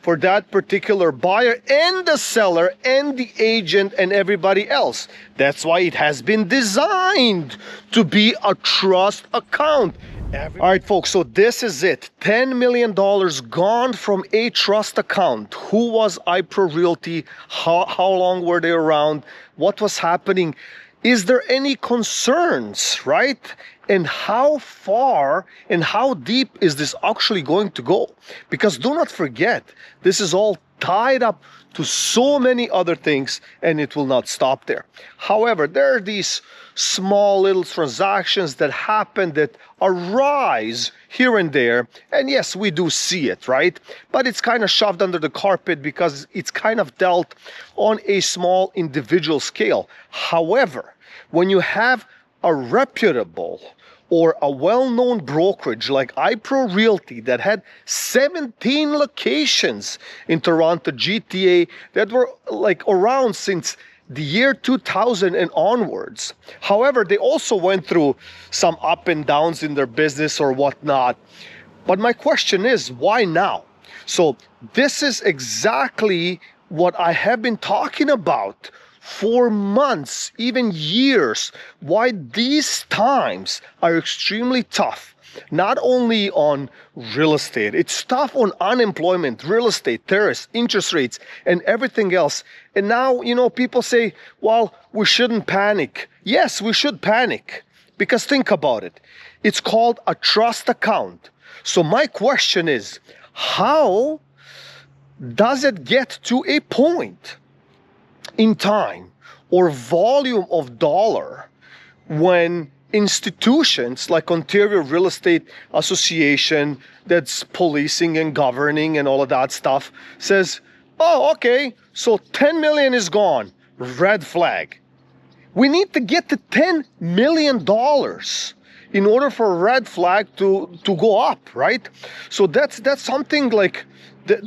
for that particular buyer and the seller and the agent and everybody else. That's why it has been designed to be a trust account. All right, folks, so this is it. $10 million gone from a trust account. Who was iPro Realty? How long were they around? What was happening? Is there any concerns, right? And how far and how deep is this actually going to go? Because do not forget, this is all tied up to so many other things, and it will not stop there. However, there are these small little transactions that happen, that arise here and there, and yes, we do see it, right? But it's kind of shoved under the carpet because it's kind of dealt on a small individual scale. However, when you have a reputable or a well-known brokerage like iPro Realty that had 17 locations in Toronto GTA that were like around since the year 2000 and onwards. However, they also went through some up and downs in their business or whatnot. But my question is, why now? So this is exactly what I have been talking about for months, even years, why these times are extremely tough. Not only on real estate, it's tough on unemployment, real estate, tariffs, interest rates, and everything else. And now, you know, people say, well, we shouldn't panic. Yes, we should panic, because think about it. It's called a trust account. So my question is, how does it get to a point in time or volume of dollar when institutions like Ontario Real Estate Association, that's policing and governing and all of that stuff, says, oh, okay, so 10 million is gone, red flag. We need to get to $10 million in order for a red flag to go up, right? So that's something like,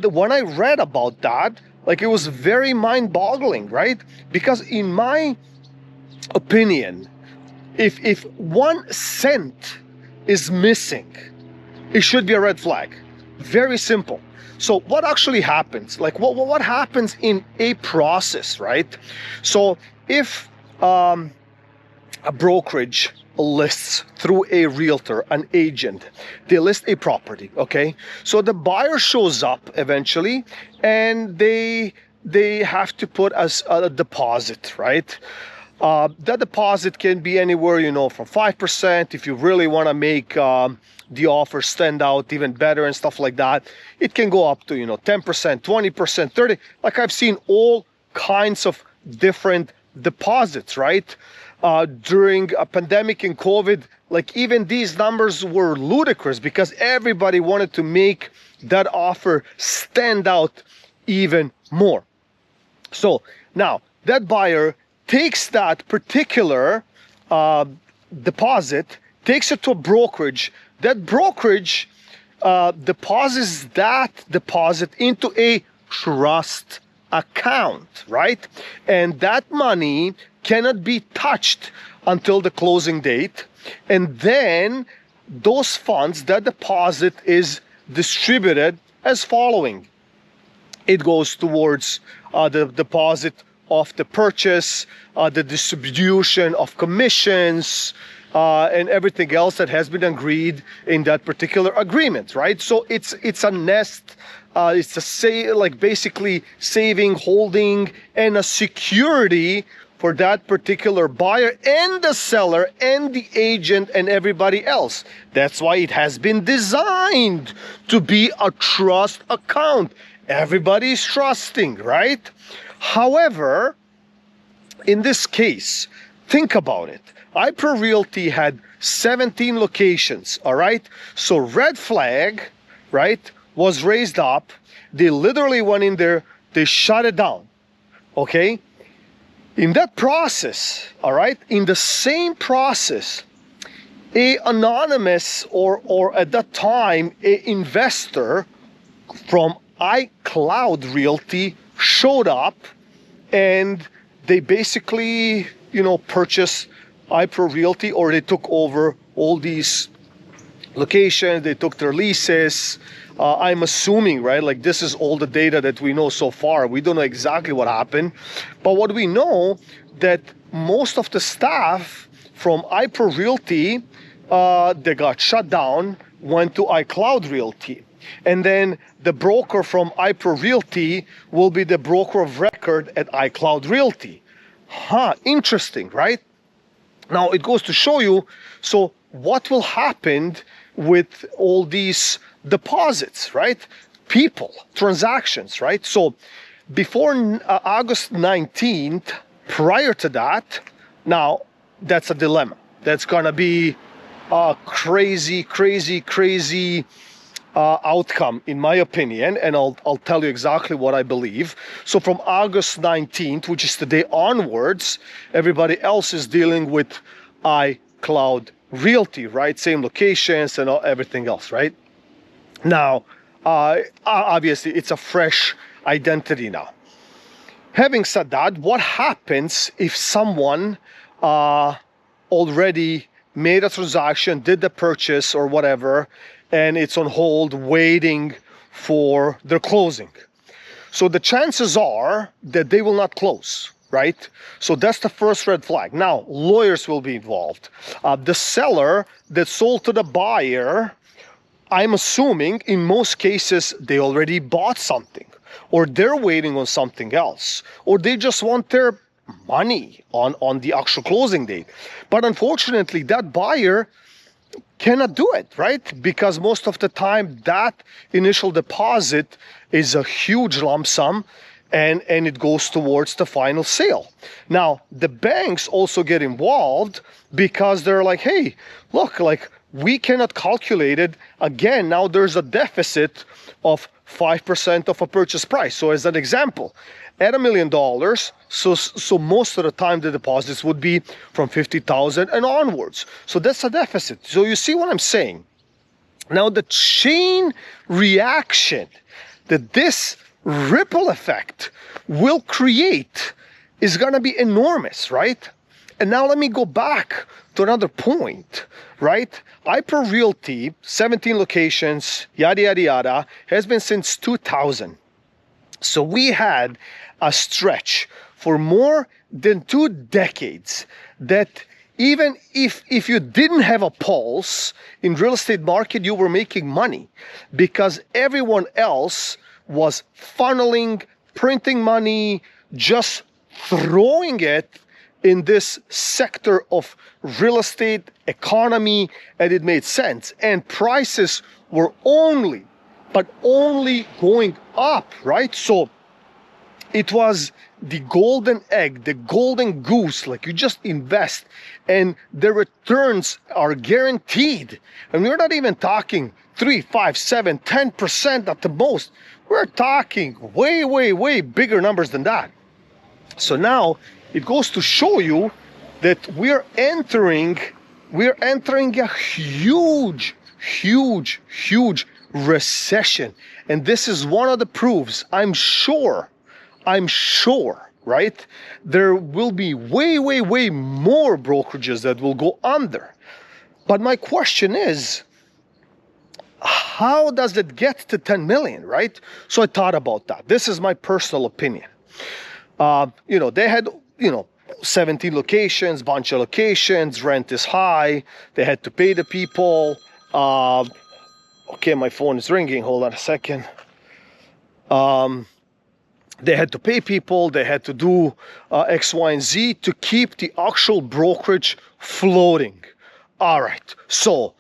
when I read about that, like, it was very mind-boggling, right? Because in my opinion, if 1 cent is missing, it should be a red flag. Very simple. So what actually happens? Like, what happens in a process, right? So if a brokerage lists through a realtor, an agent, they list a property, okay? So the buyer shows up eventually, and they have to put as a deposit, right? That deposit can be anywhere, you know, from 5%. If you really want to make the offer stand out even better and stuff like that, it can go up to, you know, 10%, 20%, 30%. Like, I've seen all kinds of different deposits, right? During a pandemic and COVID, like, even these numbers were ludicrous because everybody wanted to make that offer stand out even more. So now that buyer takes that particular deposit, takes it to a brokerage. That brokerage deposits that deposit into a trust account, right? And that money cannot be touched until the closing date. And then those funds, that deposit, is distributed as following. It goes towards the deposit of the purchase, the distribution of commissions, and everything else that has been agreed in that particular agreement, right? So it's a nest, it's like basically saving, holding, and a security for that particular buyer and the seller and the agent and everybody else. That's why it has been designed to be a trust account. Everybody's trusting, right? However, in this case, think about it. iPro Realty had 17 locations, all right? So red flag, right, was raised up. They literally went in there, they shut it down, okay? In that process, all right, in the same process, a anonymous or at that time, a investor from iCloud Realty showed up, and they basically, you know, purchased iPro Realty, or they took over all these locations, they took their leases, I'm assuming, right, like this is all the data that we know so far. We don't know exactly what happened, but what we know that most of the staff from iPro Realty, they got shut down, went to iCloud Realty. And then the broker from iPro Realty will be the broker of record at iCloud Realty. Interesting, right? Now it goes to show you, so what will happen with all these deposits, right? People, transactions, right? So before August 19th, prior to that, now that's a dilemma. That's gonna be a crazy outcome, in my opinion, and I'll tell you exactly what I believe. So from August 19th, which is today onwards, everybody else is dealing with iCloud Realty, right? Same locations and everything else, right? Now, obviously, it's a fresh identity now. Having said that, what happens if someone already made a transaction, did the purchase or whatever, and it's on hold waiting for their closing? So the chances are that they will not close, right? So that's the first red flag. Now, lawyers will be involved. The seller that sold to the buyer, I'm assuming in most cases they already bought something, or they're waiting on something else, or they just want their money on the actual closing date. But unfortunately, that buyer cannot do it, right? Because most of the time that initial deposit is a huge lump sum, and it goes towards the final sale. Now, the banks also get involved because they're like, hey, look, like we cannot calculate it. Again, now there's a deficit of 5% of a purchase price. So as an example, at $1 million, so most of the time the deposits would be from 50,000 and onwards. So that's a deficit. So you see what I'm saying? Now the chain reaction that this ripple effect will create is gonna be enormous, right? And now let me go back to another point, right? iPro Realty, 17 locations, yada, yada, yada, has been since 2000. So we had a stretch for more than 2 decades that even if you didn't have a pulse in real estate market, you were making money because everyone else was funneling, printing money, just throwing it in this sector of real estate economy, and it made sense. And prices were only going up, right? So it was the golden egg, the golden goose, like you just invest and the returns are guaranteed. And we're not even talking 3, 5, 7, 10% at the most. We're talking way bigger numbers than that. So now it goes to show you that we're entering a huge recession. And this is one of the proofs. I'm sure, right? There will be way more brokerages that will go under. But my question is, how does it get to 10 million, right? So I thought about that. This is my personal opinion. They had, 17 locations, bunch of locations, rent is high. They had to pay the people. Okay, my phone is ringing. Hold on a second. They had to pay people. They had to do X, Y, and Z to keep the actual brokerage floating. All right. So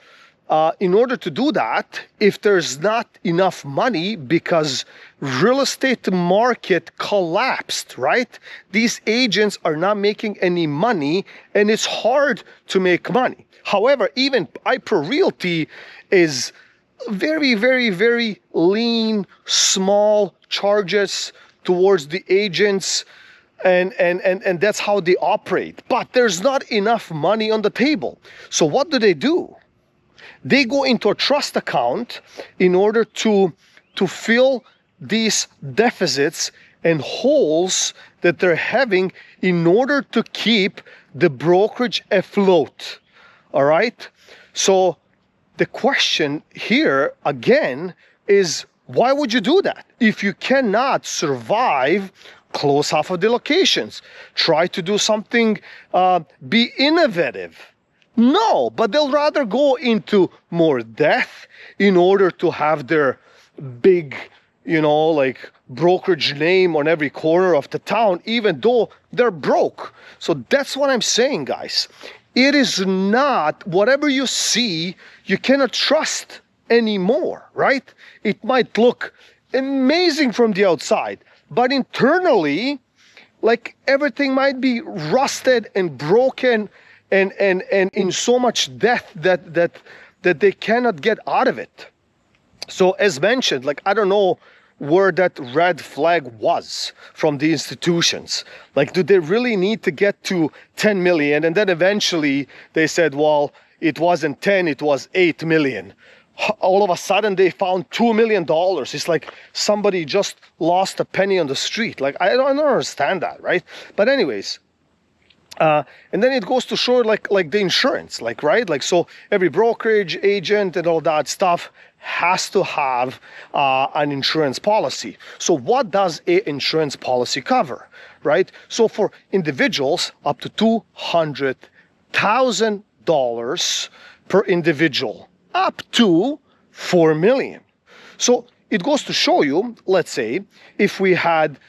in order to do that, if there's not enough money because real estate market collapsed, right? These agents are not making any money and it's hard to make money. However, even iPro Realty is very lean, small charges towards the agents, and that's how they operate. But there's not enough money on the table. So what do? They go into a trust account in order to fill these deficits and holes that they're having in order to keep the brokerage afloat. All right? So the question here again is why would you do that? If you cannot survive, close half of the locations. Try to do something, be innovative. No, but they'll rather go into more debt in order to have their big, like brokerage name on every corner of the town, even though they're broke. So that's what I'm saying, guys. It is not whatever you see, you cannot trust anymore, right? It might look amazing from the outside, but internally, like everything might be rusted and broken and in so much debt that they cannot get out of it. So as mentioned, like I don't know where that red flag was from the institutions. Like, do they really need to get to 10 million? And then eventually they said, well, it wasn't 10, it was 8 million. All of a sudden they found $2 million. It's like somebody just lost a penny on the street. Like, I don't understand that, right? But anyways, and then it goes to show like the insurance, like, right? Like, so every brokerage agent and all that stuff has to have an insurance policy. So what does an insurance policy cover, right? So for individuals, up to $200,000 per individual, up to 4 million. So it goes to show you, let's say, if we had,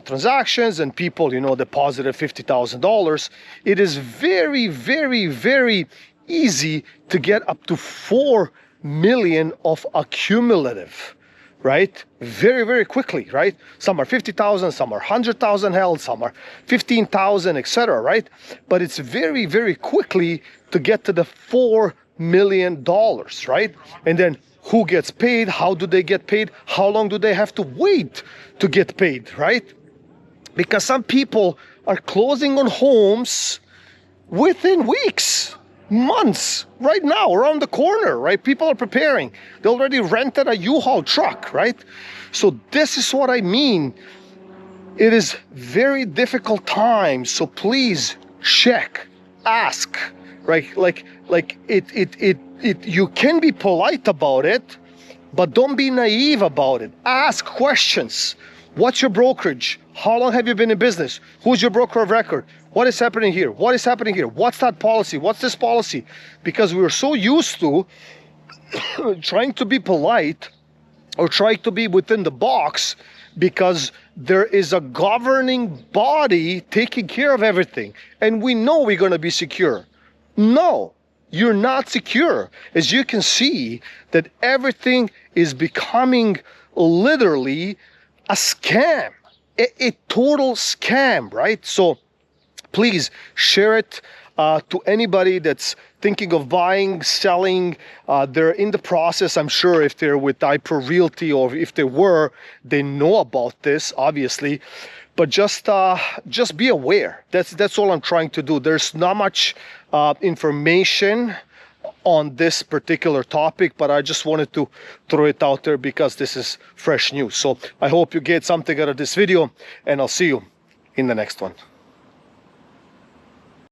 transactions and people, deposited $50,000, it is very, very, very easy to get up to 4 million of accumulative, right? Very, very quickly, right? Some are 50,000, some are 100,000 held, some are 15,000, etc., right? But it's very, very quickly to get to the $4 million, right? And then who gets paid? How do they get paid? How long do they have to wait to get paid, right? Because some people are closing on homes within weeks, months, right now, around the corner, right? People are preparing. They already rented a U-Haul truck, right? So this is what I mean. It is very difficult times. So please check, ask, right? Like you can be polite about it, but don't be naive about it. Ask questions. What's your brokerage? How long have you been in business? Who's your broker of record? What is happening here? What is happening here? What's that policy? What's this policy? Because we're so used to trying to be polite or trying to be within the box because there is a governing body taking care of everything. And we know we're going to be secure. No, you're not secure. As you can see, that everything is becoming literally a scam, a total scam, right? So please share it to anybody that's thinking of buying, selling. They're in the process. I'm sure if they're with iPro Realty or if they were, they know about this, obviously. But just be aware. That's all I'm trying to do. There's not much information on this particular topic, but I just wanted to throw it out there because this is fresh news. So I hope you get something out of this video, and I'll see you in the next one.